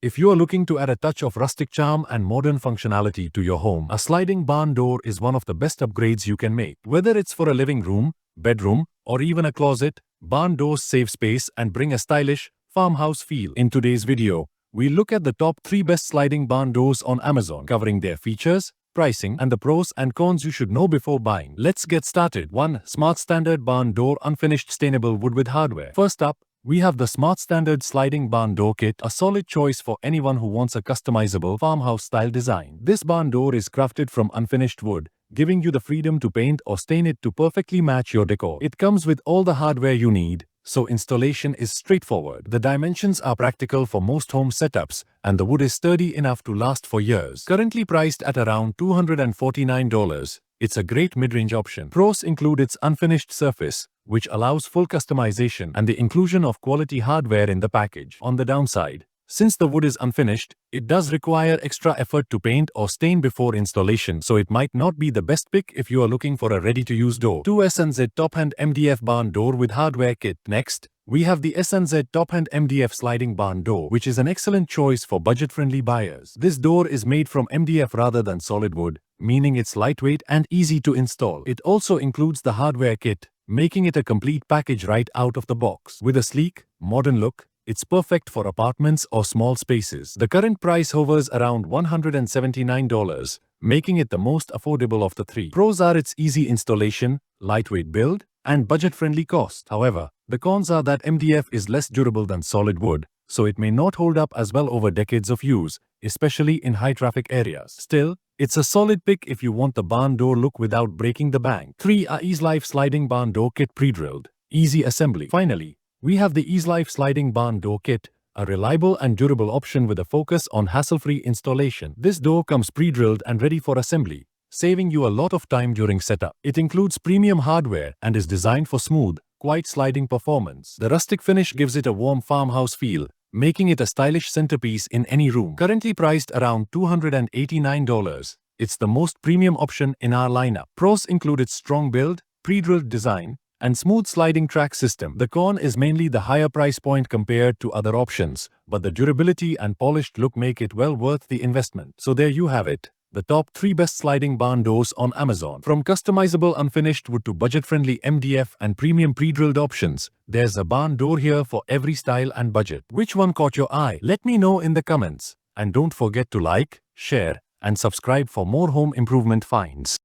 If you are looking to add a touch of rustic charm and modern functionality to your home, a sliding barn door is one of the best upgrades you can make. Whether it's for a living room, bedroom, or even a closet, barn doors save space and bring a stylish, farmhouse feel. In today's video, we look at the top 3 best sliding barn doors on Amazon, covering their features, pricing, and the pros and cons you should know before buying. Let's get started. 1. SMARTSTANDARD Barn Door Unfinished Stainable Wood with Hardware. First up, we have the SMARTSTANDARD Sliding Barn Door Kit, a solid choice for anyone who wants a customizable farmhouse-style design. This barn door is crafted from unfinished wood, giving you the freedom to paint or stain it to perfectly match your decor. It comes with all the hardware you need, so installation is straightforward. The dimensions are practical for most home setups, and the wood is sturdy enough to last for years. Currently priced at around $249, it's a great mid-range option. Pros include its unfinished surface, which allows full customization, and the inclusion of quality hardware in the package. On the downside, since the wood is unfinished, it does require extra effort to paint or stain before installation, so it might not be the best pick if you are looking for a ready-to-use door. 2. SNZ TOPHAND MDF Barn Door with Hardware Kit. Next, we have the SNZ TOPHAND MDF Sliding Barn Door, which is an excellent choice for budget-friendly buyers. This door is made from MDF rather than solid wood, meaning it's lightweight and easy to install. It also includes the hardware kit, making it a complete package right out of the box. With a sleek, modern look, it's perfect for apartments or small spaces. The current price hovers around $179, making it the most affordable of the 3. Pros are its easy installation, lightweight build, and budget-friendly cost. However, the cons are that MDF is less durable than solid wood, so it may not hold up as well over decades of use, especially in high-traffic areas. Still, it's a solid pick if you want the barn door look without breaking the bank. 3. A EaseLife Sliding Barn Door Kit Pre-drilled. Easy assembly. Finally, we have the EaseLife Sliding Barn Door Kit, a reliable and durable option with a focus on hassle-free installation. This door comes pre-drilled and ready for assembly, saving you a lot of time during setup. It includes premium hardware and is designed for smooth, quiet sliding performance. The rustic finish gives it a warm farmhouse feel, making it a stylish centerpiece in any room. Currently priced around $289, it's the most premium option in our lineup. Pros include its strong build, pre-drilled design, and smooth sliding track system. The con is mainly the higher price point compared to other options, but the durability and polished look make it well worth the investment. So there you have it, the top 3 best sliding barn doors on Amazon. From customizable unfinished wood to budget-friendly MDF and premium pre-drilled options, there's a barn door here for every style and budget. Which one caught your eye? Let me know in the comments. And don't forget to like, share, and subscribe for more home improvement finds.